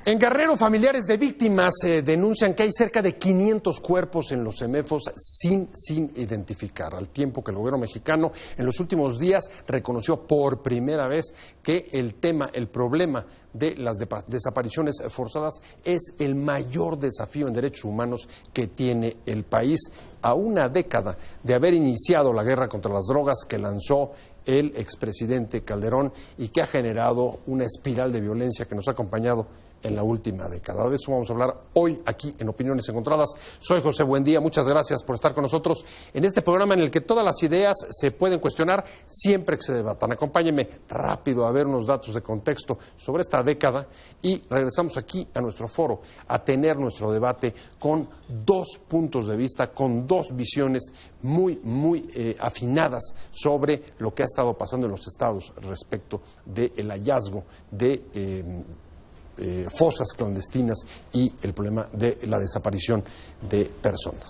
En Guerrero, familiares de víctimas denuncian que hay cerca de 500 cuerpos en los CEMEFOS sin identificar, al tiempo que el gobierno mexicano en los últimos días reconoció por primera vez que el problema de las desapariciones forzadas es el mayor desafío en derechos humanos que tiene el país, a una década de haber iniciado la guerra contra las drogas que lanzó el expresidente Calderón y que ha generado una espiral de violencia que nos ha acompañado en la última década. De eso vamos a hablar hoy aquí en Opiniones Encontradas. Soy José Buendía, muchas gracias por estar con nosotros en este programa en el que todas las ideas se pueden cuestionar siempre que se debatan. Acompáñenme rápido a ver unos datos de contexto sobre esta década y regresamos aquí a nuestro foro a tener nuestro debate con dos puntos de vista, con dos visiones muy afinadas sobre lo que ha estado pasando en los estados respecto del hallazgo de fosas clandestinas y el problema de la desaparición de personas.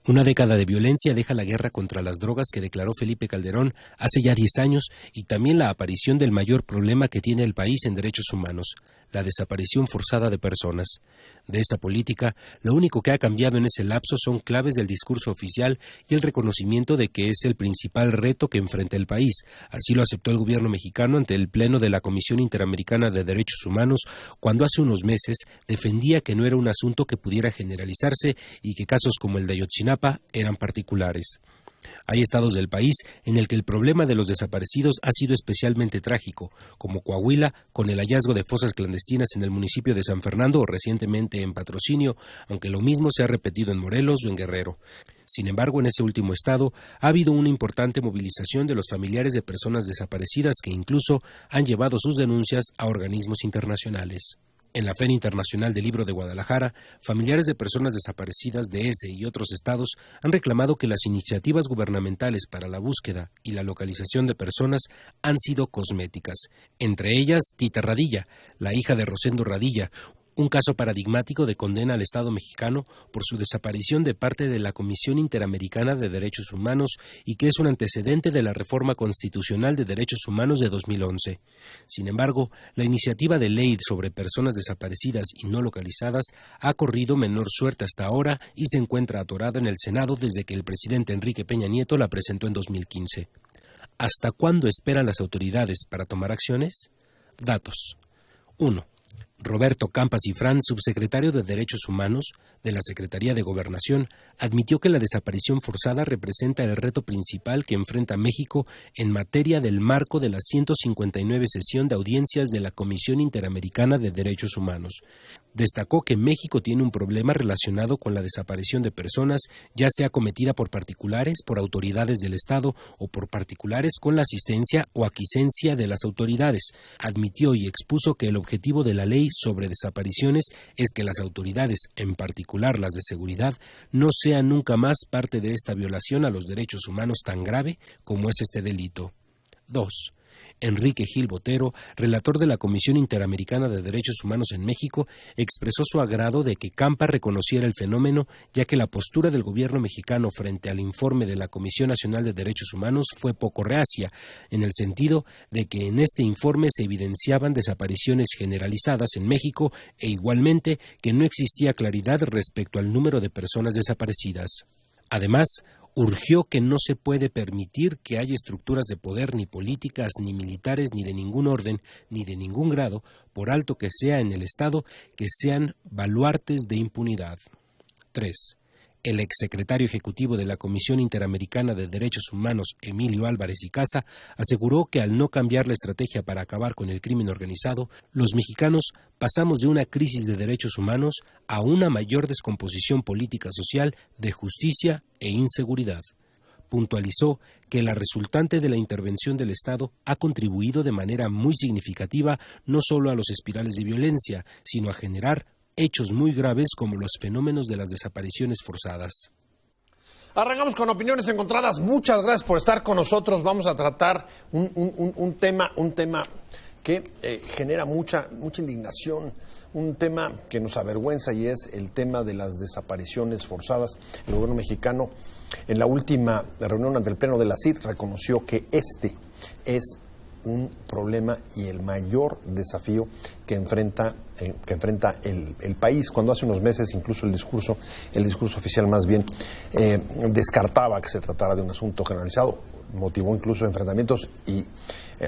Una década de violencia deja la guerra contra las drogas que declaró Felipe Calderón hace ya 10 años y también la aparición del mayor problema que tiene el país en derechos humanos, la desaparición forzada de personas. De esa política, lo único que ha cambiado en ese lapso son claves del discurso oficial y el reconocimiento de que es el principal reto que enfrenta el país. Así lo aceptó el gobierno mexicano ante el Pleno de la Comisión Interamericana de Derechos Humanos, cuando hace unos meses defendía que no era un asunto que pudiera generalizarse y que casos como el de Ayotzinapa eran particulares. Hay estados del país en el que el problema de los desaparecidos ha sido especialmente trágico, como Coahuila, con el hallazgo de fosas clandestinas en el municipio de San Fernando o recientemente en Patrocinio, aunque lo mismo se ha repetido en Morelos o en Guerrero. Sin embargo, en ese último estado ha habido una importante movilización de los familiares de personas desaparecidas que incluso han llevado sus denuncias a organismos internacionales. En la Feria Internacional del Libro de Guadalajara, familiares de personas desaparecidas de ese y otros estados han reclamado que las iniciativas gubernamentales para la búsqueda y la localización de personas han sido cosméticas. Entre ellas, Tita Radilla, la hija de Rosendo Radilla, un caso paradigmático de condena al Estado mexicano por su desaparición de parte de la Comisión Interamericana de Derechos Humanos y que es un antecedente de la Reforma Constitucional de Derechos Humanos de 2011. Sin embargo, la iniciativa de ley sobre personas desaparecidas y no localizadas ha corrido menor suerte hasta ahora y se encuentra atorada en el Senado desde que el presidente Enrique Peña Nieto la presentó en 2015. ¿Hasta cuándo esperan las autoridades para tomar acciones? Datos. 1. Roberto Campa Cifrán, subsecretario de Derechos Humanos de la Secretaría de Gobernación, admitió que la desaparición forzada representa el reto principal que enfrenta México en materia del marco de la 159 sesión de audiencias de la Comisión Interamericana de Derechos Humanos. Destacó que México tiene un problema relacionado con la desaparición de personas, ya sea cometida por particulares, por autoridades del Estado o por particulares con la asistencia o aquiescencia de las autoridades. Admitió y expuso que el objetivo de la ley sobre desapariciones es que las autoridades, en particular las de seguridad, no sean nunca más parte de esta violación a los derechos humanos tan grave como es este delito. 2. Enrique Gil Botero, relator de la Comisión Interamericana de Derechos Humanos en México, expresó su agrado de que Campa reconociera el fenómeno, ya que la postura del gobierno mexicano frente al informe de la Comisión Nacional de Derechos Humanos fue poco reacia, en el sentido de que en este informe se evidenciaban desapariciones generalizadas en México e igualmente que no existía claridad respecto al número de personas desaparecidas. Además, urgió que no se puede permitir que haya estructuras de poder ni políticas, ni militares, ni de ningún orden, ni de ningún grado, por alto que sea en el Estado, que sean baluartes de impunidad. 3. El exsecretario ejecutivo de la Comisión Interamericana de Derechos Humanos, Emilio Álvarez y Casa, aseguró que al no cambiar la estrategia para acabar con el crimen organizado, los mexicanos pasamos de una crisis de derechos humanos a una mayor descomposición política social, de justicia e inseguridad. Puntualizó que la resultante de la intervención del Estado ha contribuido de manera muy significativa no solo a los espirales de violencia, sino a generar hechos muy graves como los fenómenos de las desapariciones forzadas. Arrancamos con Opiniones Encontradas. Muchas gracias por estar con nosotros. Vamos a tratar un tema que genera mucha indignación, un tema que nos avergüenza y es el tema de las desapariciones forzadas. El gobierno mexicano en la última reunión ante el Pleno de la CID reconoció que este es un problema y el mayor desafío que enfrenta el país. Cuando hace unos meses incluso el discurso oficial más bien descartaba que se tratara de un asunto generalizado, motivó incluso enfrentamientos y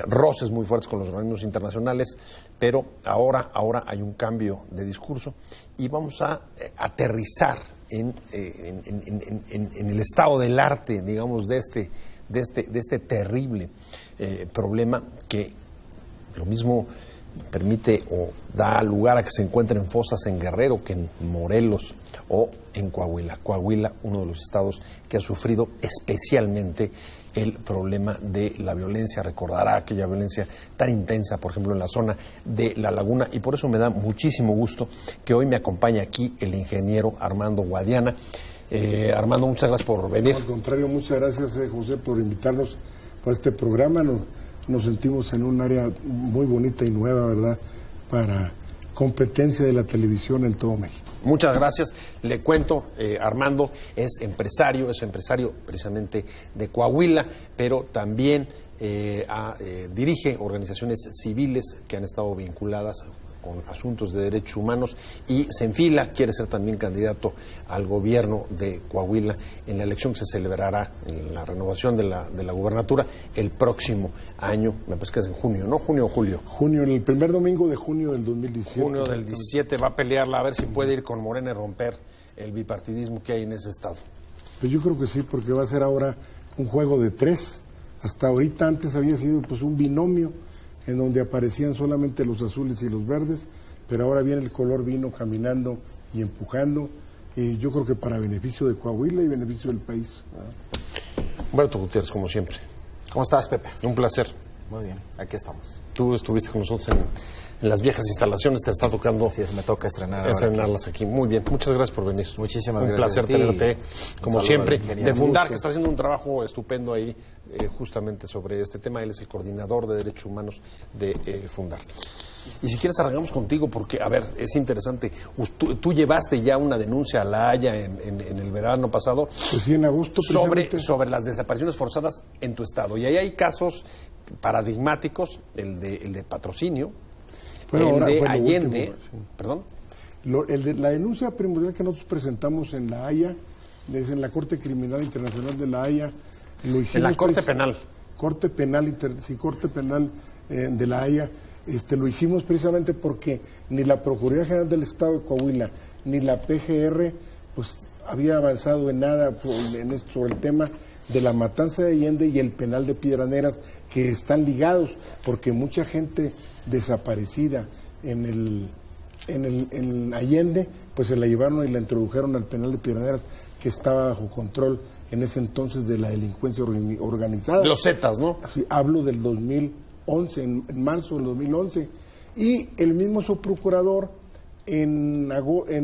roces muy fuertes con los organismos internacionales, pero ahora hay un cambio de discurso y vamos a aterrizar en el estado del arte, digamos, de este terrible problema que lo mismo permite o da lugar a que se encuentren fosas en Guerrero que en Morelos o en Coahuila. Coahuila, uno de los estados que ha sufrido especialmente el problema de la violencia. Recordará aquella violencia tan intensa, por ejemplo, en la zona de La Laguna, y por eso me da muchísimo gusto que hoy me acompañe aquí el ingeniero Armando Guadiana. Armando, muchas gracias por venir. No, al contrario, muchas gracias, José, por invitarnos a este programa. Nos sentimos en un área muy bonita y nueva, ¿verdad?, para competencia de la televisión en todo México. Muchas gracias. Le cuento, Armando es empresario precisamente de Coahuila, pero también dirige organizaciones civiles que han estado vinculadas con asuntos de derechos humanos y se enfila, quiere ser también candidato al gobierno de Coahuila en la elección que se celebrará en la renovación de la gubernatura el próximo año, me parece que es en junio, ¿no? ¿Junio o julio? Junio, el primer domingo de junio del 2017. Junio del 17 va a pelearla a ver si puede ir con Morena y romper el bipartidismo que hay en ese estado. Pues yo creo que sí, porque va a ser ahora un juego de tres. Hasta ahorita antes había sido pues un binomio en donde aparecían solamente los azules y los verdes, pero ahora viene el color vino caminando y empujando, y yo creo que para beneficio de Coahuila y beneficio del país. Humberto Gutiérrez, como siempre. ¿Cómo estás, Pepe? Un placer. Muy bien, aquí estamos. Tú estuviste con nosotros en las viejas instalaciones, te está tocando sí, me toca estrenarlas aquí. Muy bien, muchas gracias por venir. Muchísimas Un gracias. placer tenerte, como siempre, de Fundar, gusto. que está haciendo un trabajo estupendo ahí, justamente sobre este tema. Él es el coordinador de derechos humanos de Fundar. Y si quieres arrancamos contigo, porque, a ver, es interesante. Tú llevaste ya una denuncia a La Haya en el verano pasado. Pues sí, en agosto sobre las desapariciones forzadas en tu estado. Y ahí hay casos paradigmáticos, el de Patrocinio, Allende, último, sí. ¿Perdón? La denuncia primordial que nosotros presentamos en La Haya, es en la Corte Criminal Internacional de La Haya. Lo hicimos en la Corte Penal. Corte Penal de La Haya. Lo hicimos precisamente porque ni la Procuraduría General del Estado de Coahuila ni la PGR pues había avanzado en nada sobre el tema de la matanza de Allende y el penal de Piedraneras, que están ligados porque mucha gente desaparecida en Allende pues se la llevaron y la introdujeron al penal de Piedraneras, que estaba bajo control en ese entonces de la delincuencia organizada. Los Zetas, ¿no? Sí, hablo del 2011, en marzo del 2011, y el mismo subprocurador en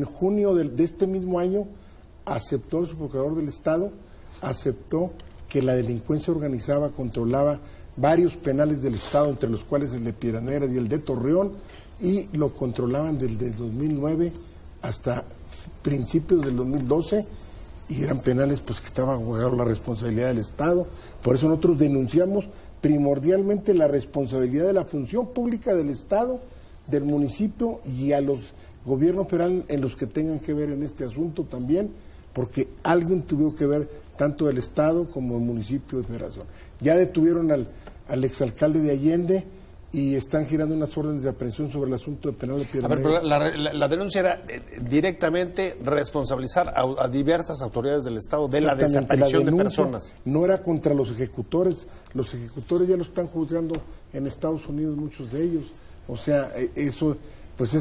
junio de este mismo año aceptó, el subprocurador del Estado aceptó que la delincuencia organizada controlaba varios penales del Estado, entre los cuales el de Piedraneras y el de Torreón, y lo controlaban desde 2009 hasta principios del 2012, y eran penales pues que estaban bajo la responsabilidad del Estado. Por eso nosotros denunciamos primordialmente la responsabilidad de la función pública del Estado, del municipio y a los gobiernos federales en los que tengan que ver en este asunto también, porque alguien tuvo que ver tanto el Estado como el municipio de Federación. Ya detuvieron al exalcalde de Allende y están girando unas órdenes de aprehensión sobre el asunto de penal de Piedraneras. A ver, pero la denuncia era directamente responsabilizar a diversas autoridades del Estado de la desaparición de personas. No era contra los ejecutores ya lo están juzgando en Estados Unidos, muchos de ellos. O sea, eso pues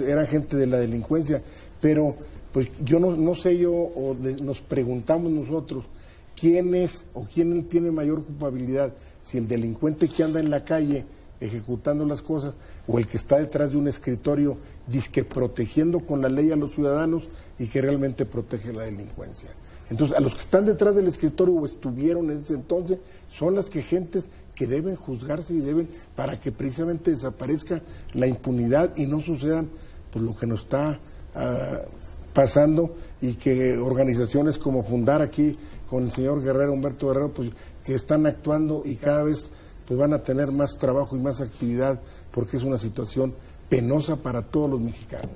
era gente de la delincuencia, pero pues yo no sé nos preguntamos nosotros quién tiene mayor culpabilidad, si el delincuente que anda en la calle ejecutando las cosas o el que está detrás de un escritorio disque protegiendo con la ley a los ciudadanos y que realmente protege la delincuencia. Entonces, a los que están detrás del escritorio o estuvieron en ese entonces son las gentes que deben juzgarse y para que precisamente desaparezca la impunidad y no sucedan pues lo que nos está pasando, y que organizaciones como Fundar aquí con el señor Guerrero, Humberto Guerrero, pues que están actuando y cada vez pues van a tener más trabajo y más actividad, porque es una situación penosa para todos los mexicanos.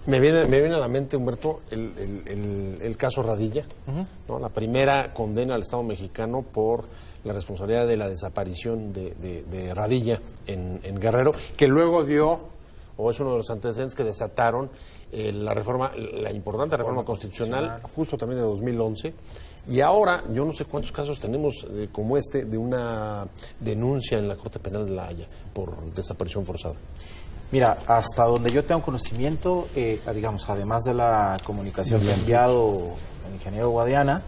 Me viene a la mente, Humberto, el caso Radilla, ¿no? La primera condena al Estado mexicano por la responsabilidad de la desaparición de Radilla en Guerrero, que luego dio, o es uno de los antecedentes que desataron la importante reforma constitucional, justo también de 2011. Y ahora, yo no sé cuántos casos tenemos como de una denuncia en la Corte Penal de La Haya por desaparición forzada. Mira, hasta donde yo tengo conocimiento, digamos, además de la comunicación que ha enviado el ingeniero Guadiana,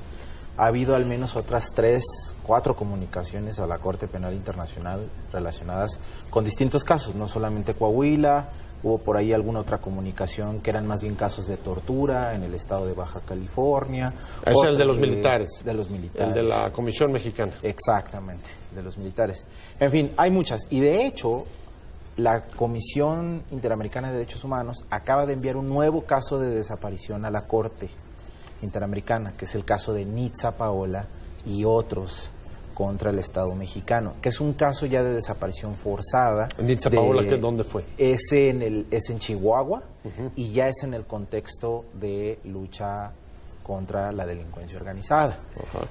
ha habido al menos otras 3, 4 comunicaciones a la Corte Penal Internacional relacionadas con distintos casos, no solamente Coahuila, hubo por ahí alguna otra comunicación que eran más bien casos de tortura en el estado de Baja California. Es el de los militares. De los militares. El de la Comisión Mexicana. Exactamente, de los militares. En fin, hay muchas. Y de hecho, la Comisión Interamericana de Derechos Humanos acaba de enviar un nuevo caso de desaparición a la Corte Interamericana, que es el caso de Nitza Paola y otros contra el Estado mexicano, que es un caso ya de desaparición forzada. Nitza Paola, ¿dónde fue? Es en Chihuahua, y ya es en el contexto de lucha contra la delincuencia organizada.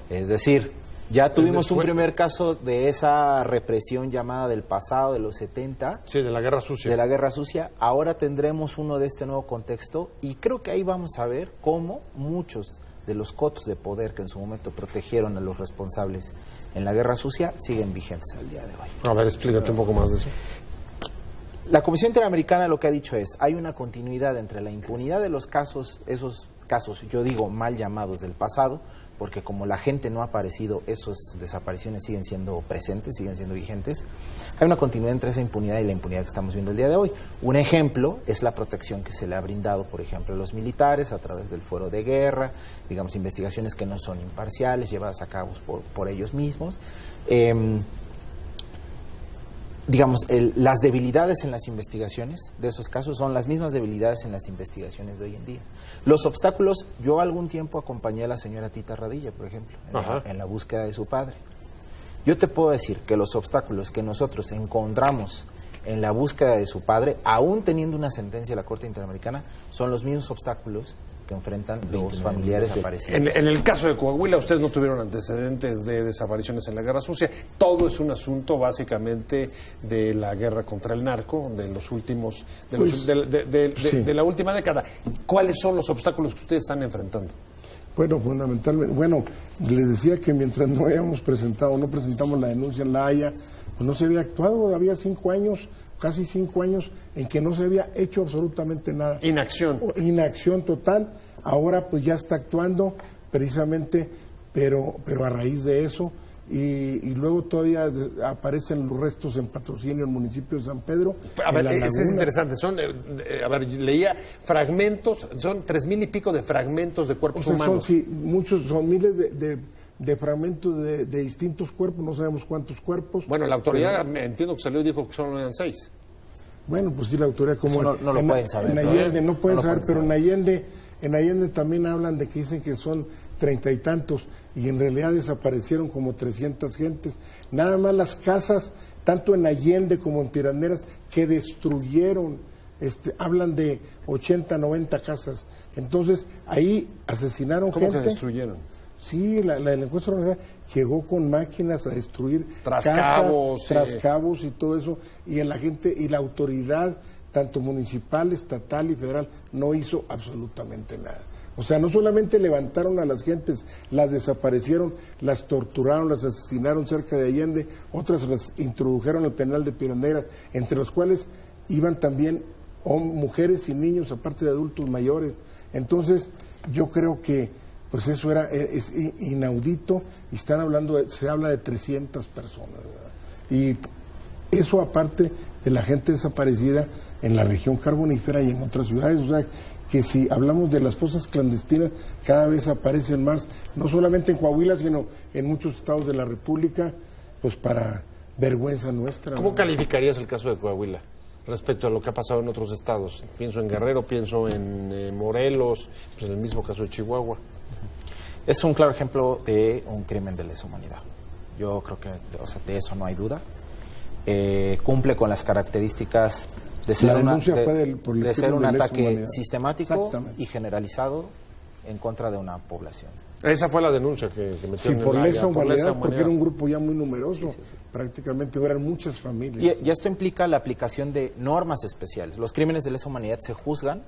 Es decir, ya tuvimos un primer caso de esa represión llamada del pasado, de los 70. Sí, de la Guerra Sucia. De la Guerra Sucia. Ahora tendremos uno de este nuevo contexto, y creo que ahí vamos a ver cómo muchos de los cotos de poder que en su momento protegieron a los responsables en la Guerra Sucia siguen vigentes al día de hoy. A ver, explícate un poco más de eso. La Comisión Interamericana lo que ha dicho es, hay una continuidad entre la impunidad de los casos, esos casos, yo digo, mal llamados del pasado, porque como la gente no ha aparecido, esas desapariciones siguen siendo presentes, siguen siendo vigentes. Hay una continuidad entre esa impunidad y la impunidad que estamos viendo el día de hoy. Un ejemplo es la protección que se le ha brindado, por ejemplo, a los militares a través del fuero de guerra, digamos, investigaciones que no son imparciales, llevadas a cabo por ellos mismos. Digamos, las debilidades en las investigaciones de esos casos son las mismas debilidades en las investigaciones de hoy en día. Los obstáculos, yo algún tiempo acompañé a la señora Tita Radilla, por ejemplo, en la búsqueda de su padre. Yo te puedo decir que los obstáculos que nosotros encontramos en la búsqueda de su padre, aún teniendo una sentencia de la Corte Interamericana, son los mismos obstáculos que enfrentan los familiares desaparecidos. En el caso de Coahuila, ustedes no tuvieron antecedentes de desapariciones en la Guerra Sucia. Todo es un asunto básicamente de la guerra contra el narco, de los últimos, de la última década. ¿Cuáles son los obstáculos que ustedes están enfrentando? Bueno, fundamentalmente, les decía que mientras no presentamos la denuncia en La Haya, pues no se había actuado. Había 5 años, casi 5 años, en que no se había hecho absolutamente nada. Inacción total. Ahora pues ya está actuando precisamente, pero a raíz de eso, y luego todavía aparecen los restos en Patrocinio, en el municipio de San Pedro. A ver, eso es interesante. Leía fragmentos, son 3,000 y pico de fragmentos de cuerpos humanos. Son miles de fragmentos de distintos cuerpos, no sabemos cuántos cuerpos. Bueno, la autoridad, entiendo que salió y dijo que solo eran 6. Bueno, pues sí, la autoridad, como no lo pueden saber. En Allende no pueden saber, pero en Allende también hablan de que dicen que son 30 y tantos, y en realidad desaparecieron como 300 gentes. Nada más las casas, tanto en Allende como en Piraneras, que destruyeron, hablan de 80, 90 casas. Entonces, ahí asesinaron gente. ¿Cómo que destruyeron? Sí, la delincuencia organizada llegó con máquinas a destruir trascabos y todo eso, y la gente y la autoridad, tanto municipal, estatal y federal, no hizo absolutamente nada. O sea, no solamente levantaron a las gentes, las desaparecieron, las torturaron, las asesinaron cerca de Allende, otras las introdujeron al penal de Piraneras, entre los cuales iban también mujeres y niños, aparte de adultos mayores. Entonces, yo creo que pues eso es inaudito, y se habla de 300 personas, ¿verdad? Y eso aparte de la gente desaparecida en la región carbonífera y en otras ciudades. O sea, que si hablamos de las fosas clandestinas, cada vez aparecen más, no solamente en Coahuila, sino en muchos estados de la República, pues para vergüenza nuestra. ¿Cómo calificarías el caso de Coahuila respecto a lo que ha pasado en otros estados? Pienso en Guerrero, pienso en Morelos, pues en el mismo caso de Chihuahua. Es un claro ejemplo de un crimen de lesa humanidad. Yo creo que de eso no hay duda. Cumple con las características de ser, de ser un ataque sistemático y generalizado en contra de una población. Esa fue la denuncia que metieron. Sí, por lesa humanidad, porque era un grupo ya muy numeroso, prácticamente eran muchas familias. Y esto implica la aplicación de normas especiales. Los crímenes de lesa humanidad se juzgan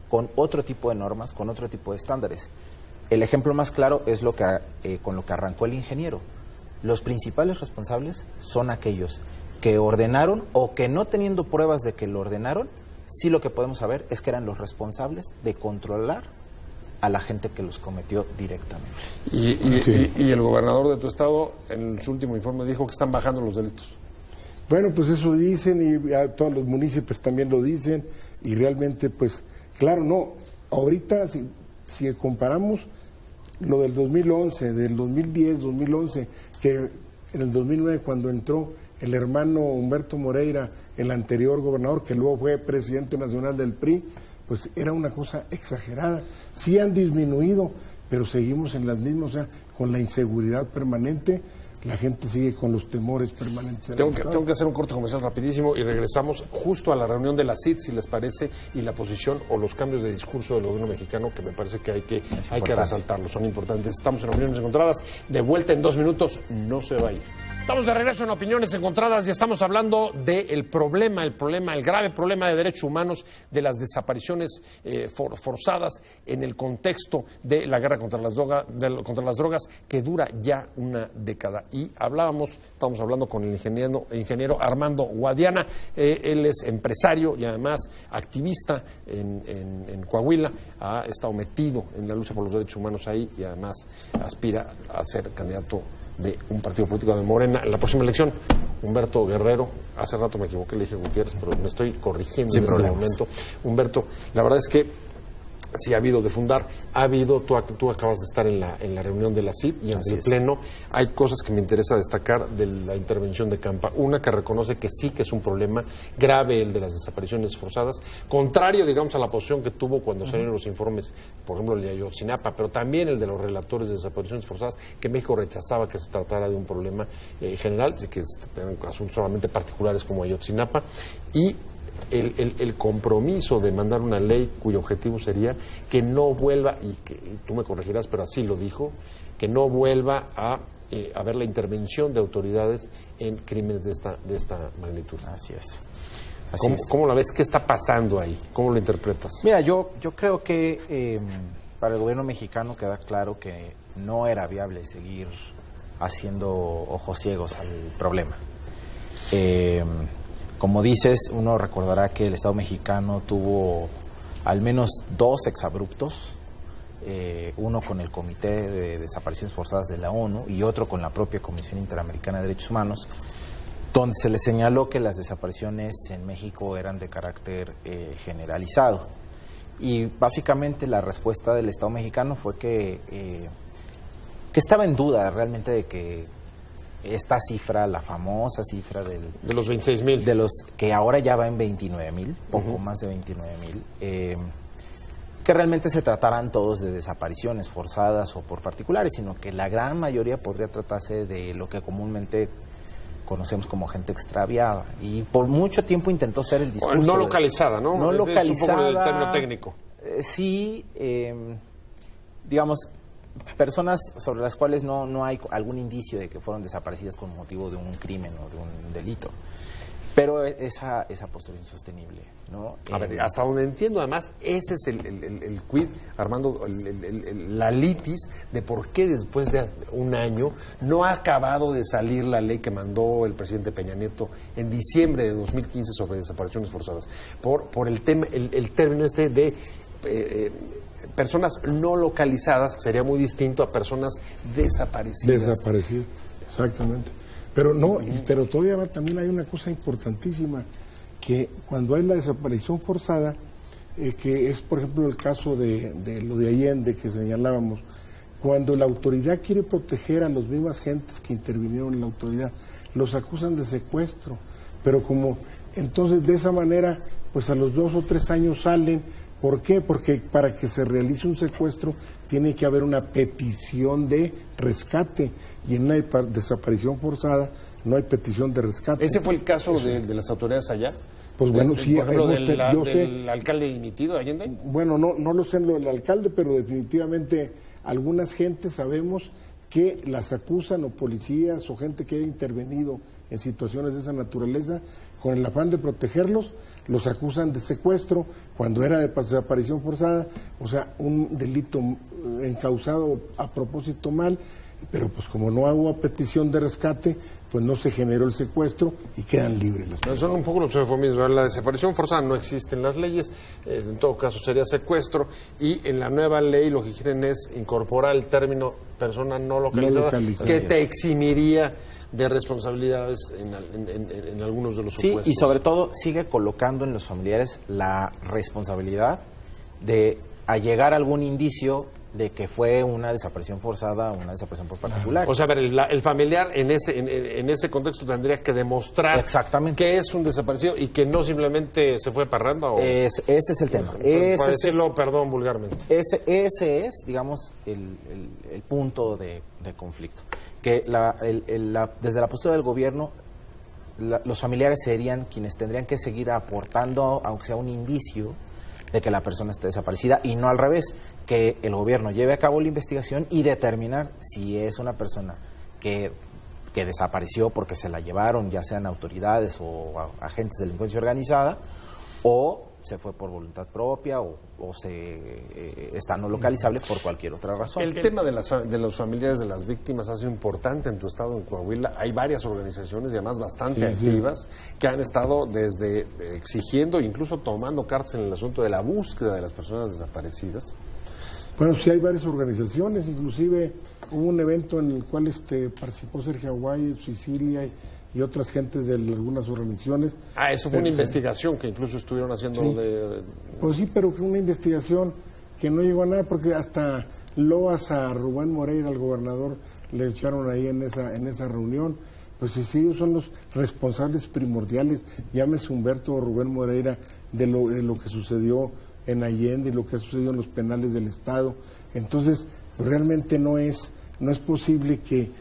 con otro tipo de normas, con otro tipo de estándares. El ejemplo más claro es con lo que arrancó el ingeniero. Los principales responsables son aquellos que ordenaron o que, no teniendo pruebas de que lo ordenaron, sí lo que podemos saber es que eran los responsables de controlar a la gente que los cometió directamente. Y el gobernador de tu estado en su último informe dijo que están bajando los delitos. Bueno, pues eso dicen, y todos los municipios también lo dicen, y realmente pues claro, no, ahorita si comparamos lo del 2011, del 2010, 2011, que en el 2009 cuando entró el hermano Humberto Moreira, el anterior gobernador, que luego fue presidente nacional del PRI, pues era una cosa exagerada. Sí han disminuido, pero seguimos en las mismas, o sea, con la inseguridad permanente, la gente sigue con los temores permanentes. Tengo que hacer un corte comercial rapidísimo y regresamos justo a la reunión de la CID, si les parece, y la posición o los cambios de discurso del gobierno mexicano, que me parece que hay que resaltarlos, son importantes. Estamos en Opiniones Encontradas, de vuelta en 2 minutos, no se va a ir. Estamos de regreso en Opiniones Encontradas y estamos hablando del problema, el grave problema de derechos humanos, de las desapariciones forzadas en el contexto de la guerra contra las drogas que dura ya una década. Y estamos hablando con el ingeniero Armando Guadiana. Él es empresario y además activista en Coahuila, ha estado metido en la lucha por los derechos humanos ahí y además aspira a ser candidato de un partido político de Morena en la próxima elección. Humberto Guerrero, hace rato me equivoqué, le dije Gutiérrez, pero me estoy corrigiendo en este momento. Humberto, la verdad es que sí ha habido de fundar, tú acabas de estar en la reunión de la CID y en el Pleno. Hay cosas que me interesa destacar de la intervención de Campa. Una, que reconoce que sí que es un problema grave el de las desapariciones forzadas, contrario, digamos, a la posición que tuvo cuando salieron los informes, por ejemplo, el de Ayotzinapa, pero también el de los relatores de desapariciones forzadas, que México rechazaba que se tratara de un problema general, que tengan asuntos solamente particulares como Ayotzinapa, y el compromiso de mandar una ley cuyo objetivo sería que no vuelva, y tú me corregirás, pero así lo dijo, que no vuelva a haber la intervención de autoridades en crímenes de esta magnitud. Así es. ¿Cómo la ves? ¿Qué está pasando ahí? ¿Cómo lo interpretas? Mira, yo creo que para el gobierno mexicano queda claro que no era viable seguir haciendo ojos ciegos al problema. Como dices, uno recordará que el Estado mexicano tuvo al menos 2 exabruptos, uno con el Comité de Desapariciones Forzadas de la ONU y otro con la propia Comisión Interamericana de Derechos Humanos, donde se le señaló que las desapariciones en México eran de carácter generalizado. Y básicamente la respuesta del Estado mexicano fue que estaba en duda realmente de que esta cifra, la famosa cifra de los 26,000, de los que ahora ya va en 29,000, poco más de 29,000, que realmente se trataran todos de desapariciones forzadas o por particulares, sino que la gran mayoría podría tratarse de lo que comúnmente conocemos como gente extraviada, y por mucho tiempo intentó ser el discurso no localizada, ¿no? No localizada, es un poco el término técnico. Sí, digamos, personas sobre las cuales no hay algún indicio de que fueron desaparecidas con motivo de un crimen o de un delito. Pero esa postura insostenible, ¿no? A ver, hasta donde entiendo, además, ese es el quid, Armando, la litis de por qué después de un año no ha acabado de salir la ley que mandó el presidente Peña Nieto en diciembre de 2015 sobre desapariciones forzadas. Por el tema, el término de personas no localizadas, que sería muy distinto a personas desaparecidas. Desaparecidas, exactamente. Pero pero todavía también hay una cosa importantísima, que cuando hay la desaparición forzada, que es por ejemplo el caso de lo de Allende que señalábamos, cuando la autoridad quiere proteger a las mismas gentes que intervinieron en la autoridad, los acusan de secuestro, pero como entonces de esa manera, pues a los 2 o 3 años salen ¿Por qué? Porque para que se realice un secuestro tiene que haber una petición de rescate, y en una desaparición forzada no hay petición de rescate. ¿Ese fue el caso de las autoridades allá? Pues bueno, sí, por ejemplo, yo sé, del alcalde dimitido de Allende. Bueno, no lo sé en lo del alcalde, pero definitivamente algunas gentes sabemos que las acusan, o policías o gente que haya intervenido en situaciones de esa naturaleza, con el afán de protegerlos, los acusan de secuestro cuando era de desaparición forzada, o sea, un delito encausado a propósito mal, pero pues como no hubo petición de rescate, pues no se generó el secuestro y quedan libres las personas. Son un poco los eufemismos. La desaparición forzada no existe en las leyes, en todo caso sería secuestro, y en la nueva ley lo que quieren es incorporar el término persona no localizada, que te eximiría de responsabilidades en algunos de los supuestos. Sí, y sobre todo sigue colocando en los familiares la responsabilidad de allegar algún indicio de que fue una desaparición forzada o una desaparición por particular. O sea, a ver, el familiar en ese contexto tendría que demostrar que es un desaparecido y que no simplemente se fue parranda. ¿O? Ese es el tema. Para decirlo, perdón, vulgarmente. Ese es, digamos, el punto de conflicto. Que desde la postura del gobierno, los familiares serían quienes tendrían que seguir aportando, aunque sea un indicio, de que la persona esté desaparecida, y no al revés, que el gobierno lleve a cabo la investigación y determinar si es una persona que desapareció porque se la llevaron, ya sean autoridades o agentes de delincuencia organizada, o se fue por voluntad propia, o está no localizable por cualquier otra razón. El tema de los familiares de las víctimas ha sido importante en tu estado, en Coahuila. Hay varias organizaciones, y además bastante activas, que han estado desde exigiendo, incluso tomando cartas en el asunto de la búsqueda de las personas desaparecidas. Bueno, sí hay varias organizaciones, inclusive hubo un evento en el cual participó Sergio Aguay, Sicilia y otras gentes de algunas organizaciones. Eso fue una investigación que incluso estuvieron haciendo sí. Pues sí, pero fue una investigación que no llegó a nada, porque hasta loas a Rubén Moreira, al gobernador, le echaron ahí en esa reunión. Pues sí, ellos son los responsables primordiales, llámese Humberto o Rubén Moreira, de lo que sucedió en Allende y lo que ha sucedido en los penales del Estado. Entonces, realmente no es posible que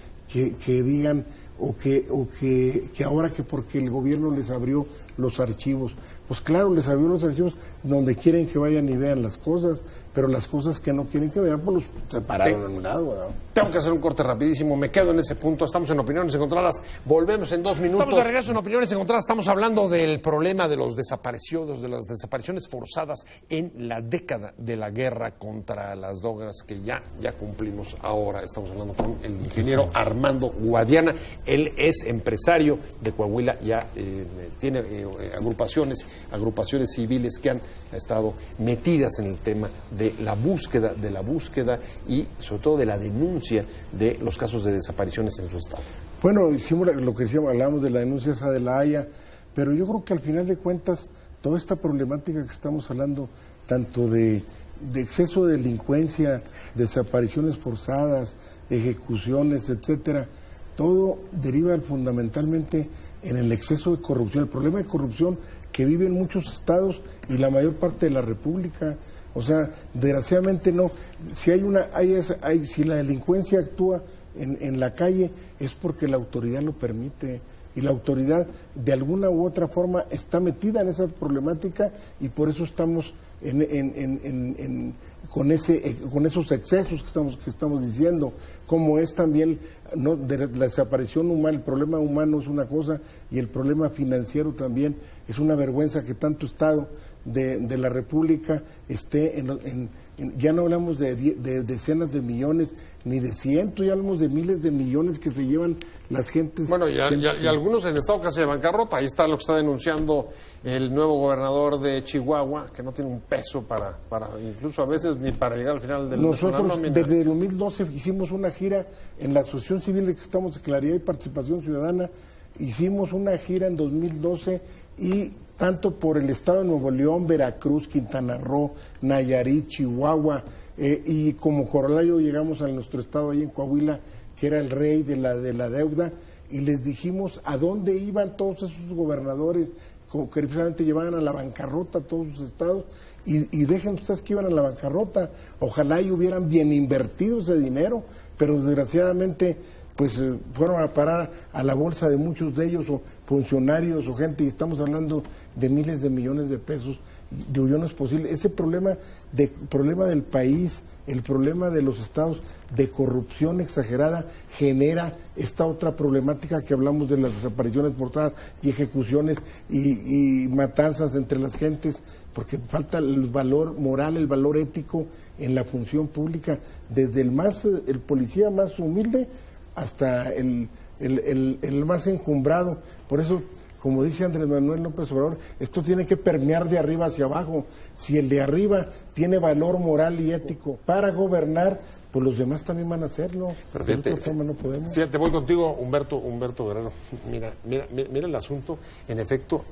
digan o que ahora que porque el gobierno les abrió los archivos. Pues claro, les abrió los archivos donde quieren que vayan y vean las cosas, pero las cosas que no quieren que vean, pues los separaron en un lado, ¿verdad? Tengo que hacer un corte rapidísimo, me quedo en ese punto. Estamos en Opiniones Encontradas, volvemos en 2 minutos. Estamos de regreso en Opiniones Encontradas, estamos hablando del problema de los desaparecidos, de las desapariciones forzadas en la década de la guerra contra las drogas que ya cumplimos ahora. Estamos hablando con el ingeniero Armando Guadiana. Él es empresario de Coahuila, ya tiene agrupaciones civiles que han estado metidas en el tema de la búsqueda y sobre todo de la denuncia de los casos de desapariciones en su estado. Bueno, hicimos lo que decíamos, hablamos de la denuncia esa de La Haya, pero yo creo que al final de cuentas toda esta problemática que estamos hablando, tanto de exceso de delincuencia, desapariciones forzadas, ejecuciones, etcétera, todo deriva fundamentalmente en el exceso de corrupción, el problema de corrupción que viven muchos estados y la mayor parte de la República. O sea, desgraciadamente no. Si la delincuencia actúa en la calle es porque la autoridad lo permite, y la autoridad de alguna u otra forma está metida en esa problemática, y por eso estamos con esos excesos que estamos diciendo, como es también de la desaparición humana. El problema humano es una cosa y el problema financiero también. Es una vergüenza que tanto Estado de la República esté ya no hablamos de decenas de millones ni de cientos, ya hablamos de miles de millones que se llevan las gentes. Bueno, y algunos en estado casi de bancarrota. Ahí está lo que está denunciando el nuevo gobernador de Chihuahua, que no tiene un peso para incluso a veces ni para llegar al final del Nosotros desde el 2012 hicimos una gira en la Asociación Civil de que estamos de Claridad y Participación Ciudadana. Hicimos una gira en 2012 y tanto por el estado de Nuevo León, Veracruz, Quintana Roo, Nayarit, Chihuahua, y como corolario llegamos a nuestro estado ahí en Coahuila, que era el rey de la deuda, y les dijimos a dónde iban todos esos gobernadores que precisamente llevaban a la bancarrota a todos sus estados, y dejen ustedes que iban a la bancarrota, ojalá y hubieran bien invertido ese dinero, pero desgraciadamente pues fueron a parar a la bolsa de muchos de ellos, o funcionarios o gente, y estamos hablando de miles de millones de pesos. Digo, yo, no es posible. Ese problema del país, el problema de los estados de corrupción exagerada, genera esta otra problemática que hablamos de las desapariciones forzadas y ejecuciones y matanzas entre las gentes, porque falta el valor moral, el valor ético en la función pública, desde el policía más humilde hasta el más encumbrado. Por eso, como dice Andrés Manuel López Obrador, esto tiene que permear de arriba hacia abajo. Si el de arriba tiene valor moral y ético para gobernar, pues los demás también van a hacerlo. De otra forma no podemos. Fíjate, voy contigo, Humberto Guerrero. Mira el asunto. En efecto,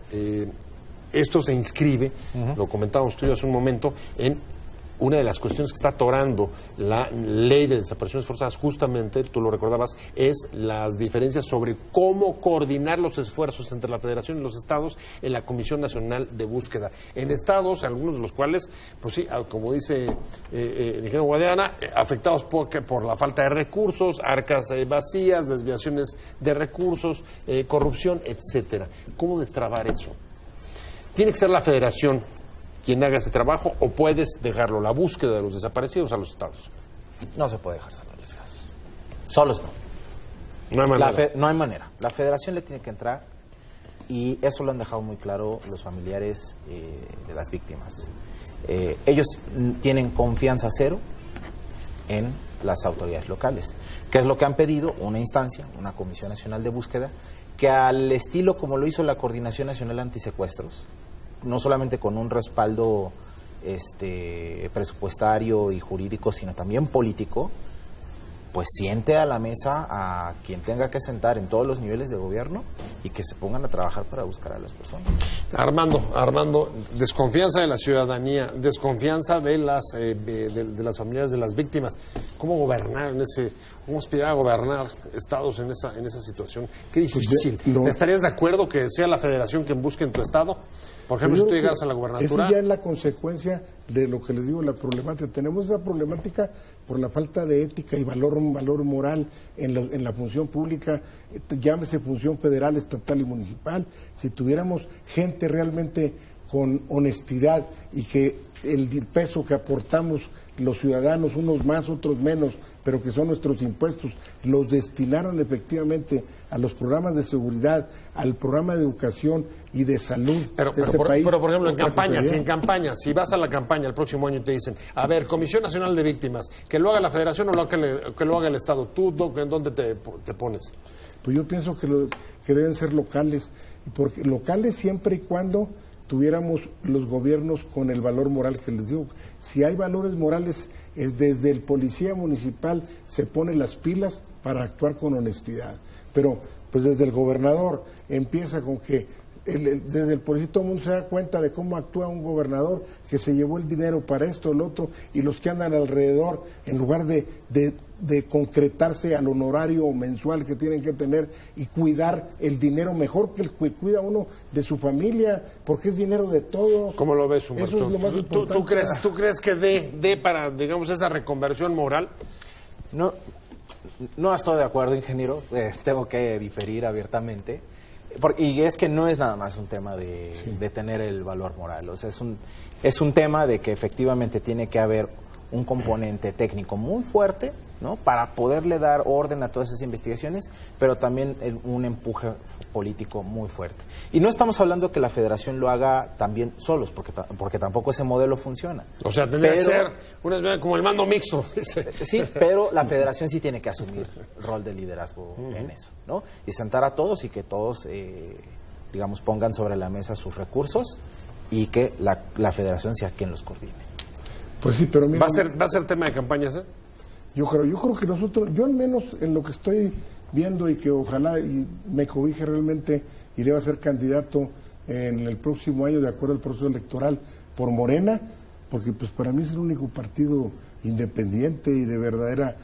esto se inscribe, lo comentábamos tú y hace un momento, en una de las cuestiones que está atorando la ley de desapariciones forzadas, justamente, tú lo recordabas, es las diferencias sobre cómo coordinar los esfuerzos entre la Federación y los estados en la Comisión Nacional de Búsqueda. En estados, algunos de los cuales, pues sí, como dice el ingeniero Guadiana, afectados por la falta de recursos, arcas vacías, desviaciones de recursos, corrupción, etcétera. ¿Cómo destrabar eso? Tiene que ser la Federación quien haga ese trabajo, o puedes dejarlo, la búsqueda de los desaparecidos, a los estados. No se puede dejar solo a los estados. Solos no. No hay manera. No hay manera. La Federación le tiene que entrar, y eso lo han dejado muy claro los familiares de las víctimas. Ellos tienen confianza cero en las autoridades locales, que es lo que han pedido, una instancia, una Comisión Nacional de Búsqueda, que al estilo como lo hizo la Coordinación Nacional Antisecuestros, no solamente con un respaldo presupuestario y jurídico, sino también político, pues siente a la mesa a quien tenga que sentar en todos los niveles de gobierno y que se pongan a trabajar para buscar a las personas. Armando, desconfianza de la ciudadanía, desconfianza de las familias de las víctimas. ¿Cómo gobernar cómo aspirar a gobernar estados en esa situación? Qué difícil. ¿Estarías de acuerdo que sea la Federación quien busque en tu estado? Por ejemplo, si tú llegaras a la gobernatura. Eso ya es la consecuencia de lo que les digo, la problemática. Tenemos esa problemática por la falta de ética y valor moral en la función pública, llámese función federal, estatal y municipal. Si tuviéramos gente realmente con honestidad y que el peso que aportamos los ciudadanos, unos más, otros menos, pero que son nuestros impuestos, los destinaron efectivamente a los programas de seguridad, al programa de educación y de salud de este país. Pero, por ejemplo, en campaña, si vas a la campaña el próximo año y te dicen, a ver, Comisión Nacional de Víctimas, que lo haga la Federación o que lo haga el Estado, ¿tú en dónde te pones? Pues yo pienso que deben ser locales, porque locales siempre y cuando tuviéramos los gobiernos con el valor moral que les digo. Si hay valores morales, desde el policía municipal se pone las pilas para actuar con honestidad, pero pues desde el gobernador empieza con que desde el policía todo el mundo se da cuenta de cómo actúa un gobernador que se llevó el dinero para esto, el otro, y los que andan alrededor, en lugar de concretarse al honorario mensual que tienen que tener y cuidar el dinero mejor que el que cuida uno de su familia, porque es dinero de todos. ¿Cómo lo ves, Humberto? Eso es lo más importante. ¿Tú crees que dé para, digamos, esa reconversión moral? No estoy de acuerdo, ingeniero. Tengo que diferir abiertamente. Y es que no es nada más un tema de tener el valor moral, o sea, es un tema de que efectivamente tiene que haber un componente técnico muy fuerte, ¿no?, para poderle dar orden a todas esas investigaciones, pero también un empuje político muy fuerte. Y no estamos hablando que la Federación lo haga también solos, porque tampoco ese modelo funciona. O sea, tendría que ser como el mando mixto. Sí, pero la Federación sí tiene que asumir el rol de liderazgo en eso, ¿no? Y sentar a todos y que todos, digamos, pongan sobre la mesa sus recursos y que la Federación sea quien los coordine. Pues sí, pero mira, ¿Va a ser tema de campañas, Yo creo que nosotros, yo al menos en lo que estoy viendo y que ojalá y me cobije realmente y deba ser candidato en el próximo año de acuerdo al proceso electoral por Morena, porque pues para mí es el único partido independiente y de verdadera,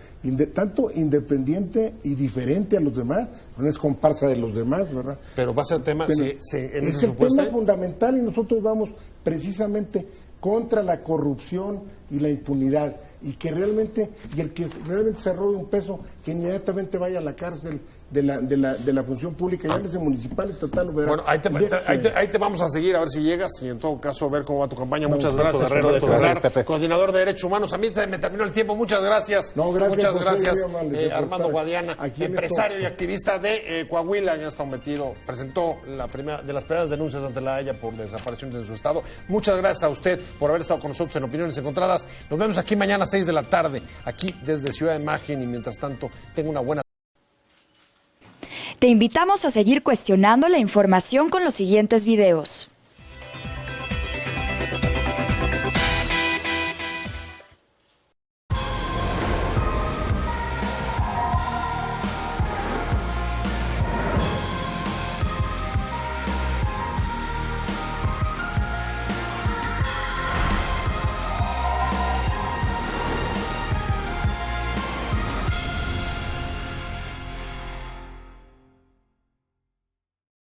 tanto independiente y diferente a los demás, no es comparsa de los demás, ¿verdad? Pero va a ser tema, Pero en es ese el supuesto, tema fundamental y nosotros vamos precisamente contra la corrupción y la impunidad, y que realmente, y el que realmente se robe un peso, que inmediatamente vaya a la cárcel de la función pública, llámese municipal, estatal o federal. Bueno, ahí te vamos a seguir a ver si llegas y en todo caso a ver cómo va tu campaña. Muchas gracias, Guerrero de Ferrar, coordinador de Derechos Humanos. A mí me terminó el tiempo, muchas gracias. No, gracias, muchas José, gracias, amable, Armando Guadiana, empresario y esto... activista de Coahuila, ya está metido, presentó la primera de las primeras denuncias ante la Haya por desaparición de su estado. Muchas gracias a usted por haber estado con nosotros en Opiniones Encontradas. Nos vemos aquí mañana a 6 de la tarde, aquí desde Ciudad de Imagen, y mientras tanto, tenga una buena. Te invitamos a seguir cuestionando la información con los siguientes videos.